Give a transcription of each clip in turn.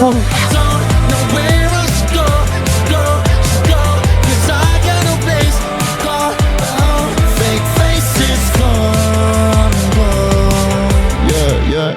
I don't know where I should go, should go, 'cause I got no place to go. Fake faces come and go. Yeah.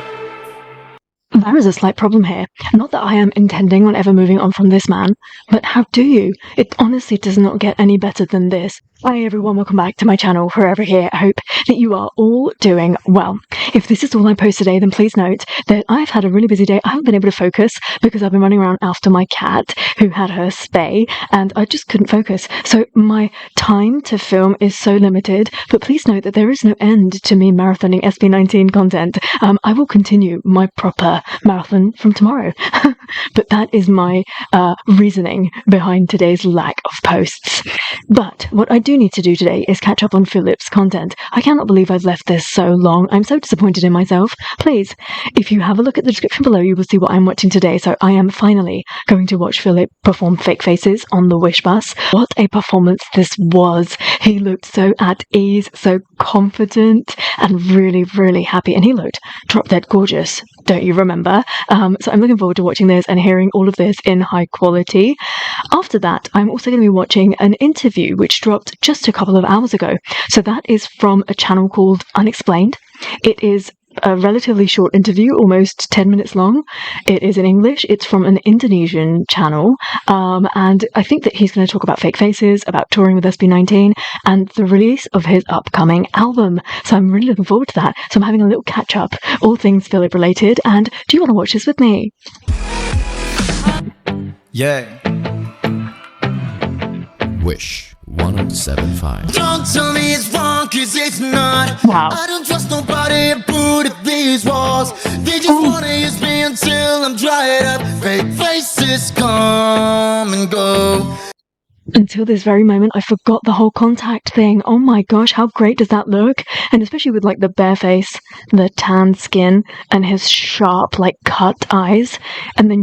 There is a slight problem here. Not that I am intending on ever moving on from this man, but how do you? It honestly does not get any better than this. Hi everyone, welcome back to my channel, wherever here. I hope that you are all doing well. If this is all I post today, then please note that I've had a really busy day. I haven't been able to focus because I've been running around after my cat who had her spay, and I just couldn't focus. So my time to film is so limited, but please note that there is no end to me marathoning SB19 content. I will continue my proper marathon from tomorrow. But that is my reasoning behind today's lack of posts. But what I do need to do today is catch up on FELIP's content. I cannot believe I've left this so long. I'm so disappointed in myself. Please, if you have a look at the description below, you will see what I'm watching today. So I am finally going to watch FELIP perform Fake Faces on the Wish bus. What a performance this was. He looked so at ease, so confident, and really, really happy. And he looked drop dead gorgeous. Don't you remember? So I'm looking forward to watching this and hearing all of this in high quality. After that, I'm also going to be watching an interview which dropped just a couple of hours ago. So that is from a channel called UNEXPLND. It is a relatively short interview, almost 10 minutes long. It is in English. It's from an Indonesian channel. And I think that he's going to talk about Fake Faces, about touring with SB19, and the release of his upcoming album. So I'm really looking forward to that. So I'm having a little catch up, all things FELIP related. And do you want to watch this with me? Yeah. Wish 1075. Don't tell me it's wrong, 'cause it's not. Wow. I don't trust nobody and put at these walls. They just wanna use me until I'm dried up. Fake faces come and go. Until this very moment, I forgot the whole contact thing. Oh my gosh, how great does that look? And especially with like the bare face, the tan skin, and his sharp, like cut eyes. And then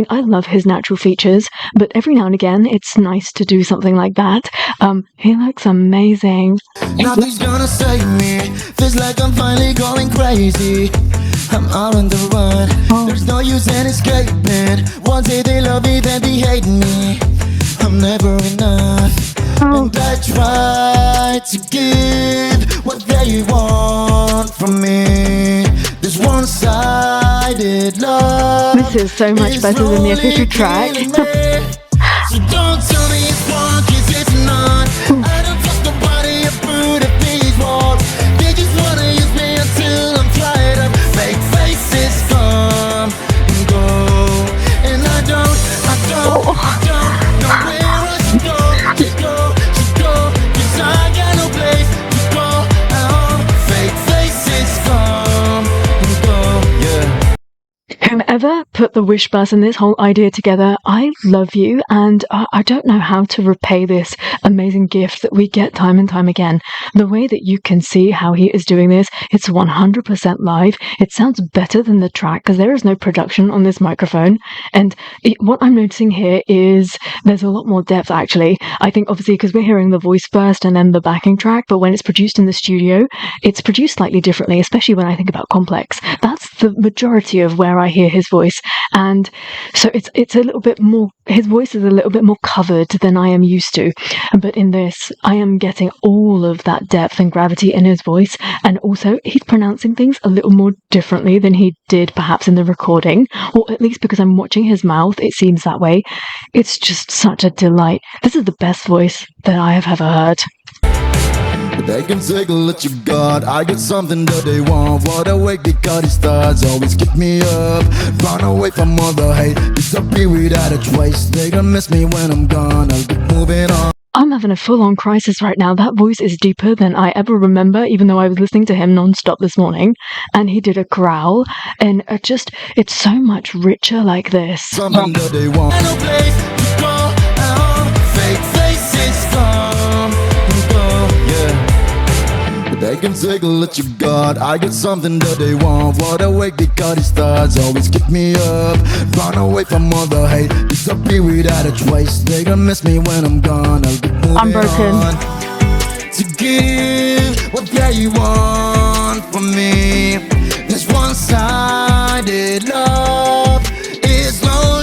I love his natural features, but every now and again, it's nice to do something like that. He looks amazing. Nothing's gonna save me. Feels like I'm finally going crazy. I'm out on the run. There's no use in escaping. One day they love me, then they hate me. I'm never enough, and I try to give what they want from me. This one-sided love. This is so much better than the official track. So don't tell me it's wrong, 'cause it's not. I don't trust nobody and put at these walls. They just wanna use me until I'm dried up. Fake faces come and go, and I don't know where I should go, should go, 'cause I got no place to go. Fake faces come and go. Yeah. Whomever put the Wish bus and this whole idea together, I love you, and I don't know how to repay this amazing gift that we get time and time again. The way that you can see how he is doing this, it's 100% live. It sounds better than the track because there is no production on this microphone. And what I'm noticing here is there's a lot more depth actually. I think obviously because we're hearing the voice first and then the backing track, but when it's produced in the studio, it's produced slightly differently, especially when I think about Complex. That's the majority of where I hear his voice. And so it's a little bit more, his voice is a little bit more covered than I am used to. But in this, I am getting all of that depth and gravity in his voice. And also, he's pronouncing things a little more differently than he did perhaps in the recording. Or at least because I'm watching his mouth, it seems that way. It's just such a delight. This is the best voice that I have ever heard. They can take a look you got. I get something that they want. What awake because it starts always keep me up. Run away from all the hate. Disappear without a trace. They gonna miss me when I'm gone. I'll keep moving on. I'm having a full-on crisis right now. That voice is deeper than I ever remember, even though I was listening to him non-stop this morning. And he did a growl. And it's so much richer like this. Something that they want. No place to go. Fake faces come and go. Yeah. They can take a look you got. I get something that they want. What awake because it starts always keep me up. Run away from all the hate. Disappear without a trace. They gonna miss me when I'm gone. I'll keep moving I'm broken. on to give what they want from me. This one-sided love is no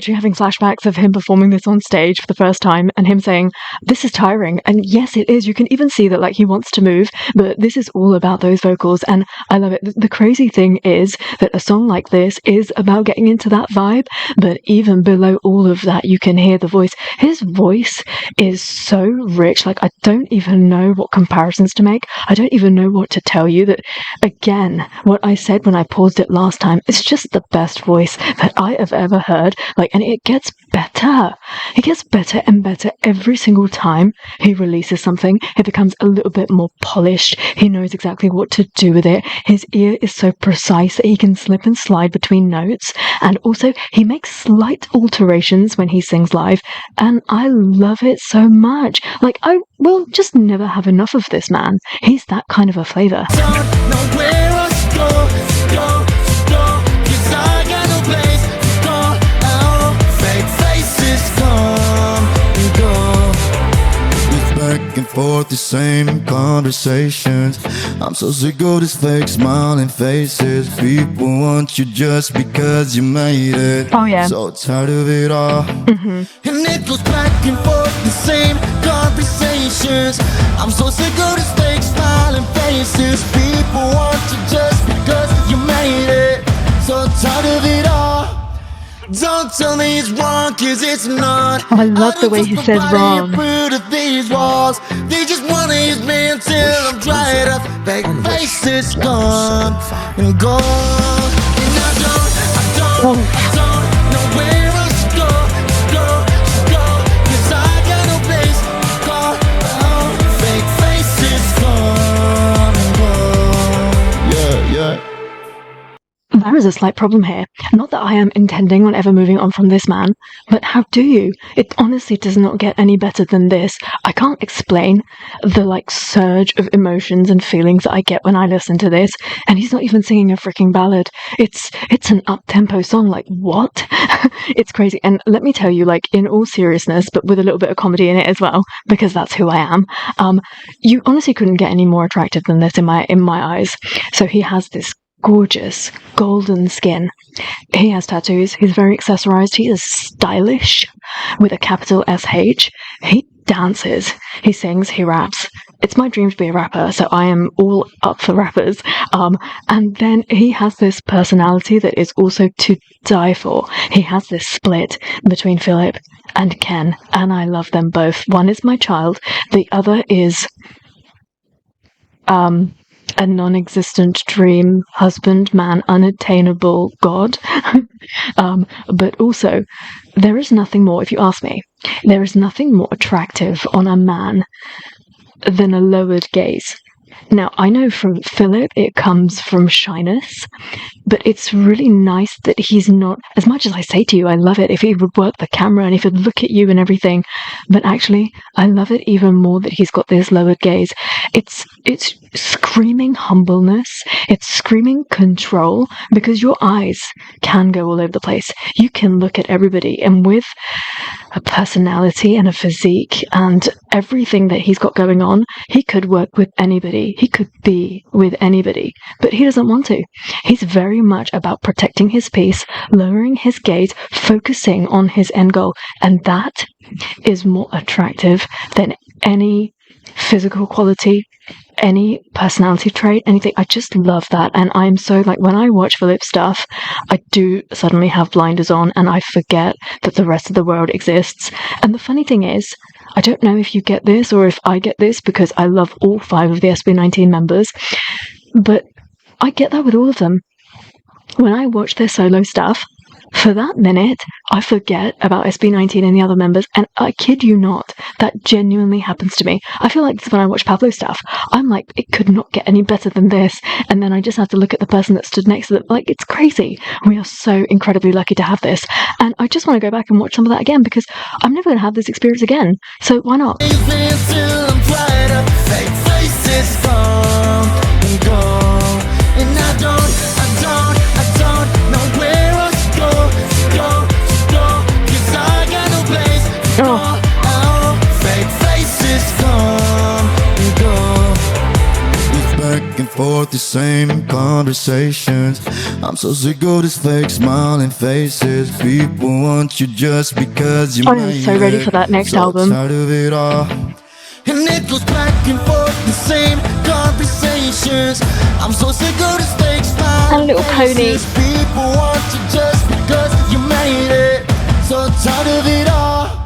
literally having flashbacks of him performing this on stage for the first time and him saying, this is tiring. And yes, it is. You can even see that like he wants to move, but this is all about those vocals. And I love it. The crazy thing is that a song like this is about getting into that vibe. But even below all of that, you can hear the voice. His voice is so rich. Like, I don't even know what comparisons to make. I don't even know what to tell you. That, again, what I said when I paused it last time, it's just the best voice that I have ever heard. Like, and it gets better. It gets better and better every single time he releases something. It becomes a little bit more polished. He knows exactly what to do with it. His ear is so precise that he can slip and slide between notes. And also, he makes slight alterations when he sings live. And I love it so much. Like, I will just never have enough of this man. He's that kind of a flavour. Don't know where else to go, 'cause I got no place to go. Oh, fake faces come and go. It's back and forth, the same conversations. I'm so sick of these fake smiling faces. People want you just because you made it. Oh, yeah. So tired of it all. And it goes back and forth, the same conversations. I'm so sick of these fake smiling faces. People want you just because you made it. So tired of it all. Don't tell me it's wrong, 'cause it's not. I love the way he says wrong. Of these walls. They just wanna use me until I'm dried up. Fake faces gone and gone. And I don't know where else to go, 'cause I got no place to go. Oh, fake faces gone and gone. Yeah. There is a slight problem here. Not that I am intending on ever moving on from this man, but how do you? It honestly does not get any better than this. I can't explain the like surge of emotions and feelings that I get when I listen to this, and he's not even singing a freaking ballad. It's an up-tempo song. Like, what? It's crazy. And let me tell you, like, in all seriousness, but with a little bit of comedy in it as well, because that's who I am, you honestly couldn't get any more attractive than this in my eyes. So he has this gorgeous golden skin. He has tattoos. He's very accessorized. He is stylish with a capital SH. He dances. He sings. He raps. It's my dream to be a rapper, so I am all up for rappers. And then he has this personality that is also to die for. He has this split between FELIP and Ken, and I love them both. One is my child. The other is a non-existent dream, husband, man, unattainable God. But also, there is nothing more, if you ask me, there is nothing more attractive on a man than a lowered gaze. Now, I know from FELIP it comes from shyness, but it's really nice that he's not, as much as I say to you, I love it if he would work the camera and if he'd look at you and everything, but actually, I love it even more that he's got this lowered gaze. It's screaming humbleness, it's screaming control, because your eyes can go all over the place. You can look at everybody, and with a personality and a physique and everything that he's got going on, he could work with anybody. He could be with anybody, but he doesn't want to. He's very much about protecting his peace, lowering his gaze, focusing on his end goal, and that is more attractive than any physical quality, any personality trait, anything. I just love that. And I'm so, like, when I watch FELIP stuff, I do suddenly have blinders on and I forget that the rest of the world exists. And the funny thing is, I don't know if you get this or if I get this, because I love all 5 of the SB19 members, but I get that with all of them. When I watch their solo stuff, for that minute, I forget about SB19 and the other members, and I kid you not, that genuinely happens to me. I feel like this when I watch Pablo stuff. I'm like, it could not get any better than this, and then I just have to look at the person that stood next to them. Like, it's crazy. We are so incredibly lucky to have this, and I just want to go back and watch some of that again, because I'm never going to have this experience again, so why not? and forth the same conversations. I'm so sick of these fake smiling faces. People want you just because you I am made so ready for it. that next So album. tired of it all. And it goes back and forth the same conversations. I'm so sick of this fake smiling And Little Pony. faces. People want you just because you made it. So tired of it all.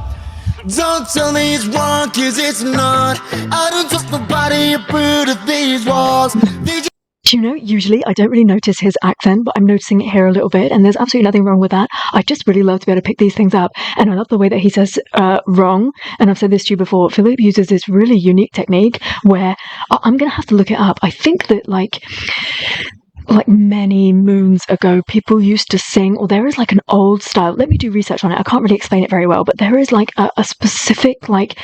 Don't tell me it's wrong, cause it's not. I don't trust nobody approve of these walls. They just Do you know, usually I don't really notice his accent, but I'm noticing it here a little bit, and there's absolutely nothing wrong with that. I just really love to be able to pick these things up, and I love the way that he says wrong, and I've said this to you before, Philip uses this really unique technique where I'm going to have to look it up. I think that, like many moons ago, people used to sing, or there is like an old style. Let me do research on it. I can't really explain it very well, but there is like a specific, like,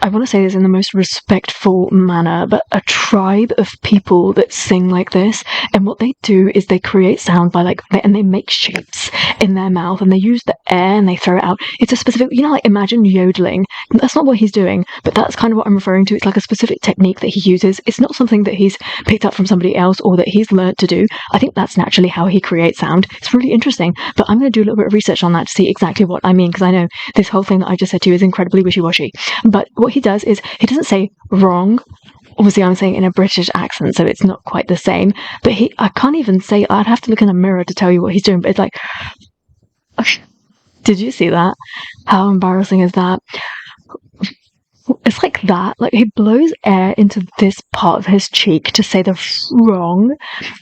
I want to say this in the most respectful manner, but a tribe of people that sing like this. And what they do is they create sound by and they make shapes in their mouth, and they use the air and they throw it out. It's a specific, like imagine yodeling. That's not what he's doing, but that's kind of what I'm referring to. It's like a specific technique that he uses. It's not something that he's picked up from somebody else or that he's learnt to do. I think that's naturally how he creates sound. It's really interesting, but I'm going to do a little bit of research on that to see exactly what I mean, because I know this whole thing that I just said to you is incredibly wishy-washy. But what he does is he doesn't say wrong. Obviously, I'm saying in a British accent, so it's not quite the same. But I can't even say. I'd have to look in a mirror to tell you what he's doing. But it's like, did you see that? How embarrassing is that? It's like that. Like he blows air into this part of his cheek to say the wrong,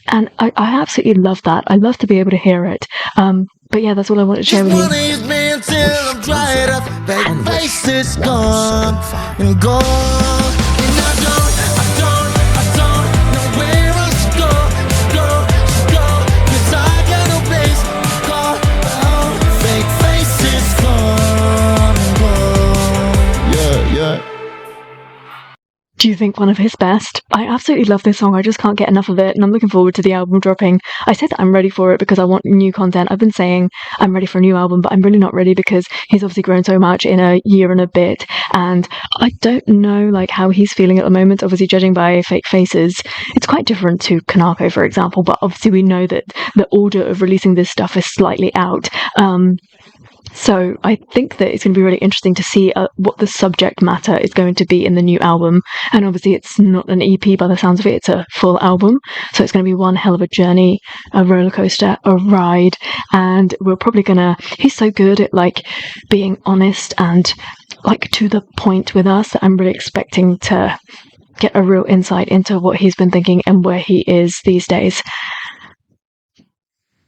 and I absolutely love that. I love to be able to hear it. But yeah, that's all I wanted to share with you. wanna use me until I'm dried up. Fake face is gone and gone. And I don't know where I should go. Cause I got no place to call home. Fake face is gone and gone. Yeah. Do you think one of his best? I absolutely love this song. I just can't get enough of it, and I'm looking forward to the album dropping. I said that I'm ready for it because I want new content. I've been saying I'm ready for a new album, but I'm really not ready because he's obviously grown so much in a year and a bit, and I don't know like how he's feeling at the moment. Obviously, judging by Fake Faces, it's quite different to Kanako, for example. But obviously, we know that the order of releasing this stuff is slightly out. So I think that it's going to be really interesting to see what the subject matter is going to be in the new album. And obviously it's not an EP by the sounds of it, it's a full album. So it's going to be one hell of a journey, a roller coaster, a ride. And we're probably going to, he's so good at like being honest and like to the point with us that I'm really expecting to get a real insight into what he's been thinking and where he is these days.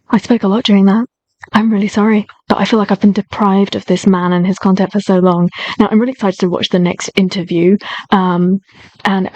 I spoke a lot during that. I'm really sorry, but I feel like I've been deprived of this man and his content for so long. Now, I'm really excited to watch the next interview. And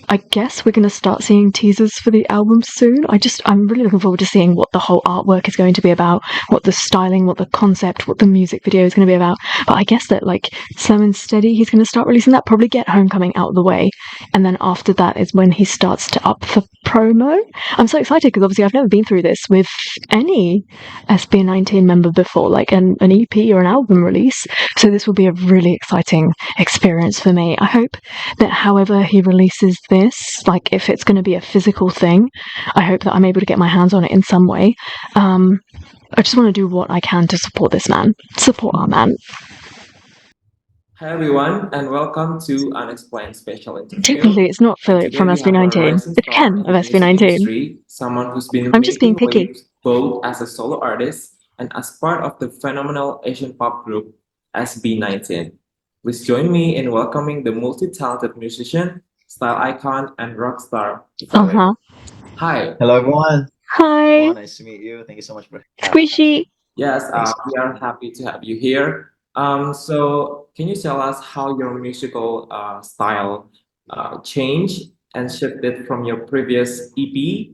I guess we're going to start seeing teasers for the album soon. I'm really looking forward to seeing what the whole artwork is going to be about, what the styling, what the concept, what the music video is going to be about. But I guess that, like, slow and steady, he's going to start releasing that, probably get Homecoming out of the way. And then after that is when he starts to up the promo. I'm so excited because obviously I've never been through this with any SB19 member before, like an EP or an album release. So this will be a really exciting experience for me. I hope that however he releases this, like if it's going to be a physical thing, I hope that I'm able to get my hands on it in some way. I just want to do what I can to support this man, support our man. Hi everyone, and welcome to Unexplained Special Interview. Technically, it's not Philip Today from we have a SB19. rising It's star Ken in of the music SB19. industry, someone who's been I'm just being making picky. waves both as a solo artist and as part of the phenomenal Asian pop group SB19. Please join me in welcoming the multi-talented musician, style icon, and rock star, Uh Philip. huh. Hi. Hello, everyone. Hi, Nice to meet you. Thank you so much for having me. Squishy. Yes, Thanks. we are happy to have you here. So can you tell us how your musical style changed and shifted from your previous EP,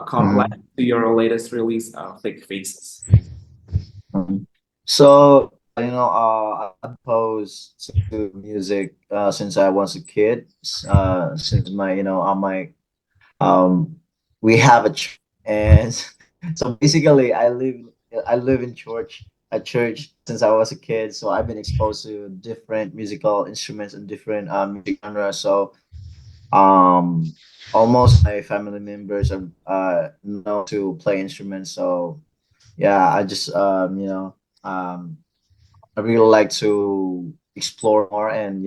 Complex, to your latest release, Fake Faces? So, I composed to music since I was a kid. Since um, we have a church, and so basically, I live in church, at church since I was a kid. So I've been exposed to different musical instruments and different music genres. So Um, Almost my family members are know to play instruments, so yeah, I just I really like to explore more and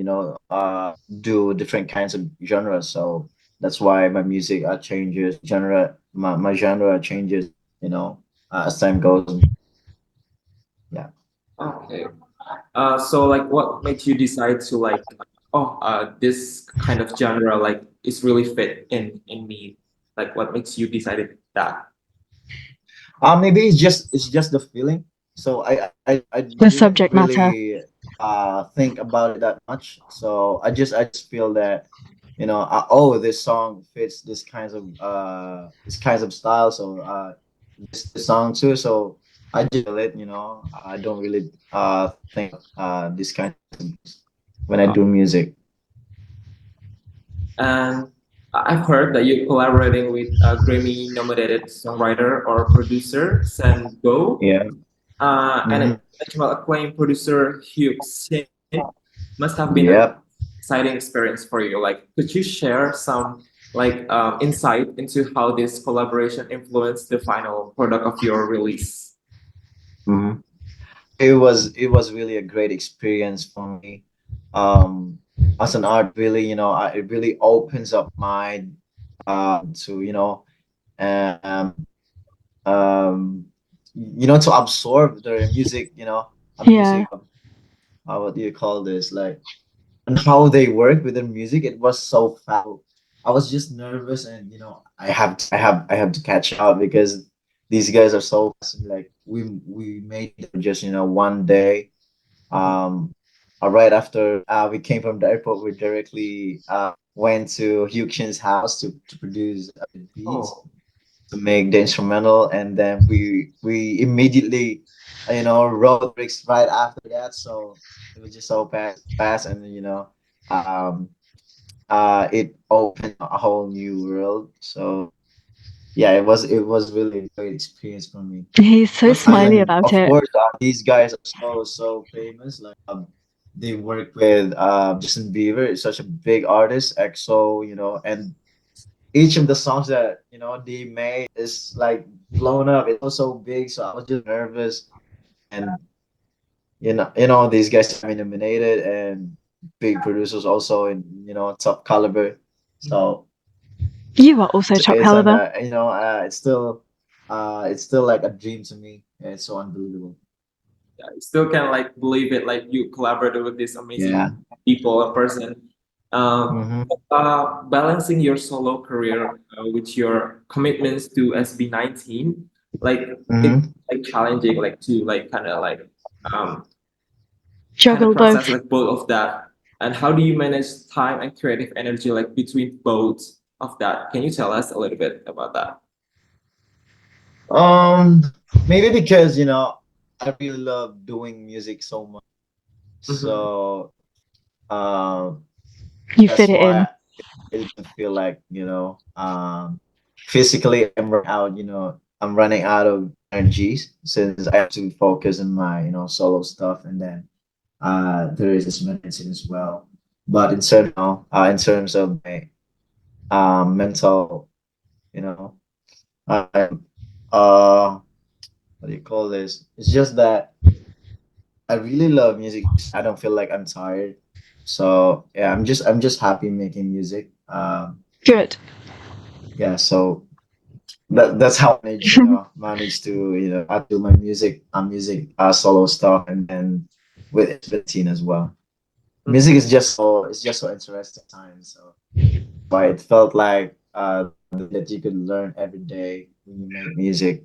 do different kinds of genres. So that's why my music changes genre. My genre changes, as time goes. Yeah. Okay. So like what makes you decide to like, oh, this kind of genre like is really fit in me? Like what makes you decided that? Maybe it's just the feeling. So I The didn't subject matter. really think about it that much. So I just feel that oh, this song fits this kinds of style. So this song too. So I just feel it. I don't really think this kind of things when I do music. And I've heard that you're collaborating with a Grammy-nominated songwriter or producer, Sen Go, Yeah. and Mm-hmm. international acclaimed producer Hugh Sin. Must have been an Yep. exciting experience for you. Like, could you share some like insight into how this collaboration influenced the final product of your release? Mm-hmm. It was really a great experience for me. Um, as an art, really, it really opens up mind to um um to absorb the music, a Yeah. music. What do you call this? Like, and how they work with the music. It was so fast. I was just nervous, and I have to catch up because these guys are so fast. And, like, we made it just one day. Um, right after we came from the airport, we directly went to Hyukshin's house to produce beats Oh, to make the instrumental, and then we immediately wrote lyrics right after that. So it was just so fast, and it opened a whole new world. So yeah, it was really a great experience for me. He's so must have smiley And about of it. course, these guys are so famous. Like, they work with Justin Bieber, is such a big artist, EXO, and each of the songs that they made is like blown up. It was so big, so I was just nervous. And these guys have been nominated, and big producers also in top caliber. So You are also top it's an caliber. it's still like a dream to me. Yeah, it's so unbelievable. I still can't like believe it. Like you collaborated with this amazing Yeah. people, a person. Um, Mm-hmm. Balancing your solo career with your commitments to SB19, like it's Mm-hmm. like challenging, like to like um, kind of Juggle both. process like both of that. And how do you manage time and creative energy like between both of that? Can you tell us a little bit about that? Um, Maybe because I really love doing music so much. Mhm. So um, You that's fit it in. why it can feel like physically I'm running out of energy since I have to focus on my solo stuff, and then there is this medicine as well. But in terms of my mental, you know I what do you call this? It's just that I really love music. I don't feel like I'm tired. So yeah, I'm just happy making music. Good. Yeah, so that's how I manage to do my solo stuff, and then with SB19 as well. Music is just so interesting times. So why it felt like that you could learn every day when you make music,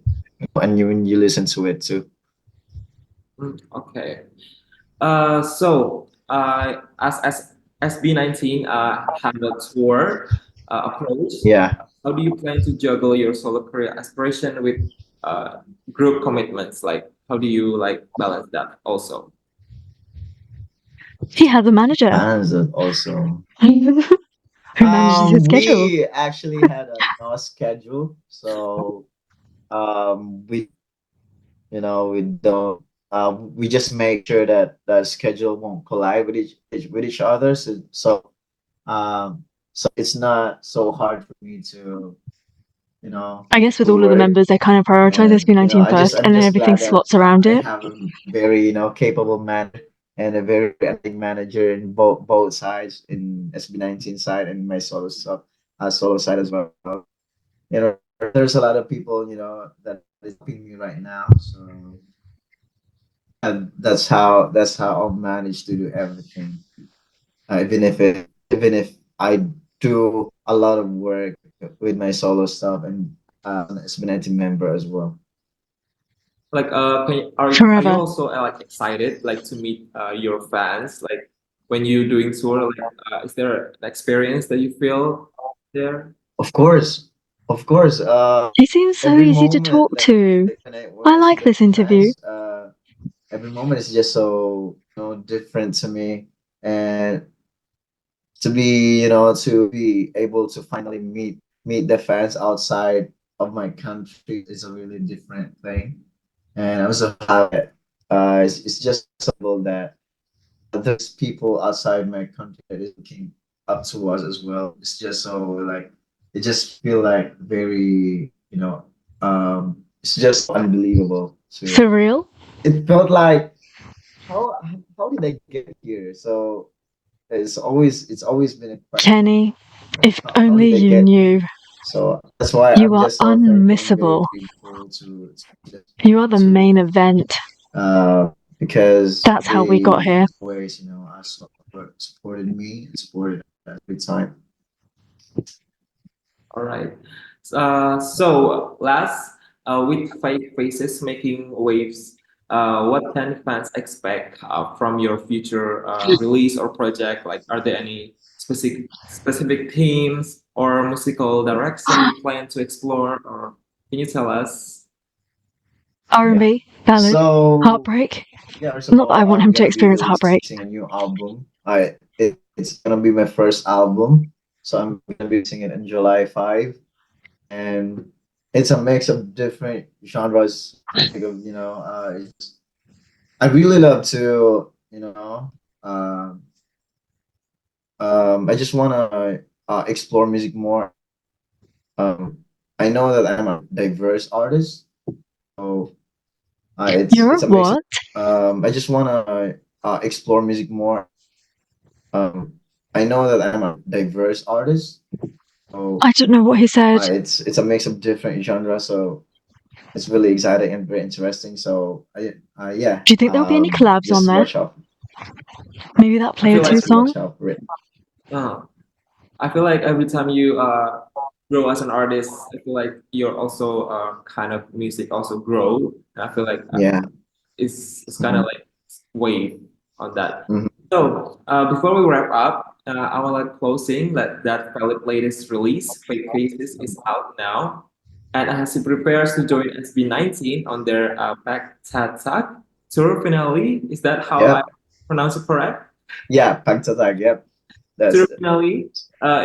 and when you listen to it too. Okay. As SB19 have a tour approach, Yeah. how do you plan to juggle your solo career aspiration with group commitments? Like, how do you like balance that also? He has a manager Bands that also. who manages his schedule. We actually had a schedule, so we we don't we just make sure that the schedule won't collide with each other. So so it's not so hard for me to, I guess with to all of the work. members, they kind of prioritize And SB19 first, I'm and then just everything glad that slots around I it. have a very capable man and a very acting manager in both sides, in SB19 side and my solo stuff, solo side as well. There's a lot of people that is helping me right now, so and that's how I'll manage to do everything, even if I do a lot of work with my solo stuff and an SB19 member as well. Like, are you Forever. also like excited like to meet your fans? Like when you're doing tour, like is there an experience that you feel there? Of course, of course. He seems so Every easy to moment talk to. when I I see like the this interview. fans, every moment is just so different to me, and to be able to finally meet the fans outside of my country is a really different thing, and I'm so happy. It's just possible that there's people outside my country that is looking up to us as well. It's just so like it just feel like very it's just unbelievable to Surreal. it felt like how how did I get here? So it's always been a question, Kenny, right? if How only did I you get knew. here? So that's why You I'm are just so thankful and very unmissable. grateful to just You are the to main event. because That's how we got they here. always are supported me and supported every time. All right. So last, with Five Faces making waves, what can fans expect from your future release or project? Like, are there any specific themes or musical direction you plan to explore? Or can you tell us? Yeah. R&B, ballad, So heartbreak. yeah, first of Not that all, I want I'm him to gonna be experience heartbreak. releasing a new album. It's gonna be my first album, so I'm gonna be releasing it in July 5, and it's a mix of different genres. Like I really love to I just wanna explore music more. Um, I know that I'm a diverse artist, so You're a it's a mix of what? I just wanna explore music more. I know that I'm a diverse artist, so I don't know what he said. it's a mix of different genres. So it's really exciting and very interesting. So yeah, Do you think there'll be any collabs on just there? watch out. Maybe that I Player feel like 2 Just song? watch out for it. uh, I feel like every time you grow as an artist, I feel like you're also kind of music also grow. And I feel like Yeah. it's kind of Mhm. like wave on that. Mhm. So before we wrap up, I want like closing that FELIP latest release, Fake Faces, is out now, and as he prepares to join SB19 on their Back Tatak tour finale. Is that how I Yep. pronounce it correct? Yeah. Back to that. Yep. Tour That's it. finale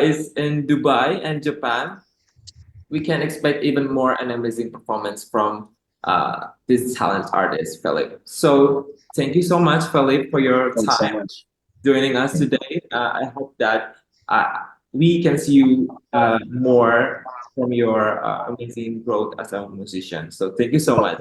is in Dubai and Japan. We can expect even more an amazing performance from this talent artist, Philip. So thank you so much, Philip, for your Thanks so time much. joining us Thank today. I hope that we can see you more from your amazing growth as a musician. So thank you so much.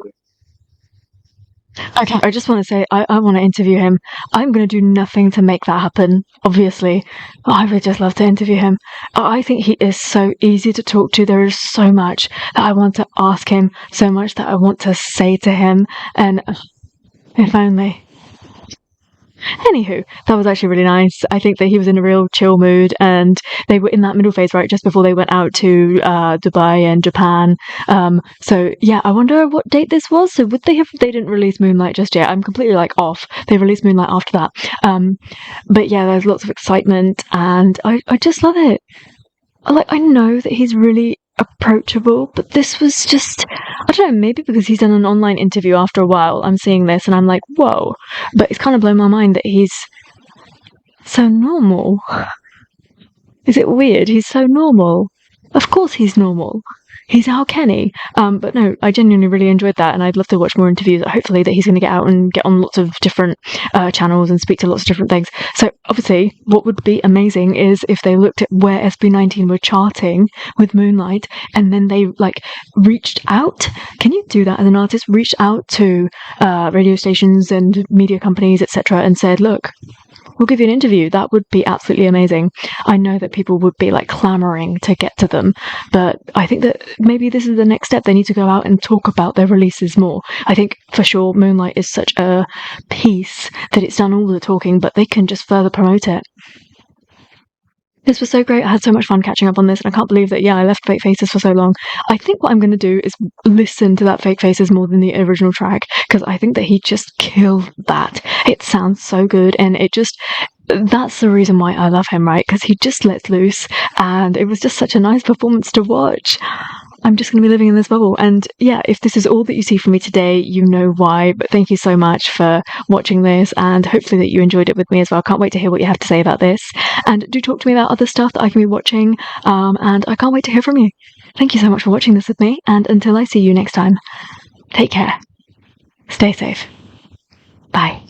Okay, I just want to say I want to interview him. I'm going to do nothing to make that happen, obviously. But I would just love to interview him. I think he is so easy to talk to. There is so much that I want to ask him, so much that I want to say to him. And if only. Anywho, that was actually really nice. I think that he was in a real chill mood, and they were in that middle phase, right, just before they went out to Dubai and Japan. So yeah, I wonder what date this was. So would they have? They didn't release Moonlight just yet. I'm completely like off. They released Moonlight after that. But yeah, there's lots of excitement, and I just love it. I know that he's really approachable, but this was just I don't know, maybe because he's done an online interview after a while, I'm seeing this and I'm like, whoa. But it's kind of blown my mind that he's so normal. Is it weird? He's so normal. Of course he's normal. he's our Kenny. But no, I genuinely really enjoyed that, and I'd love to watch more interviews. Hopefully that he's going to get out and get on lots of different channels and speak to lots of different things. So obviously what would be amazing is if they looked at where SB19 were charting with Moonlight, and then they like reached out. Can you do that as an artist? Reached out to radio stations and media companies, etc., and said, look, we'll give you an interview. That would be absolutely amazing. I know that people would be like clamoring to get to them, but I think that maybe this is the next step. They need to go out and talk about their releases more. I think for sure Moonlight is such a piece that it's done all the talking, but they can just further promote it. This was so great. I had so much fun catching up on this, and I can't believe that, I left Fake Faces for so long. I think what I'm going to do is listen to that Fake Faces more than the original track, because I think that he just killed that. It sounds so good, and that's the reason why I love him, right? Because he just lets loose, and it was just such a nice performance to watch. I'm just going to be living in this bubble. And if this is all that you see from me today, you know why. But thank you so much for watching this, and hopefully that you enjoyed it with me as well. Can't wait to hear what you have to say about this. And do talk to me about other stuff that I can be watching. And I can't wait to hear from you. Thank you so much for watching this with me. And until I see you next time, take care. Stay safe. Bye.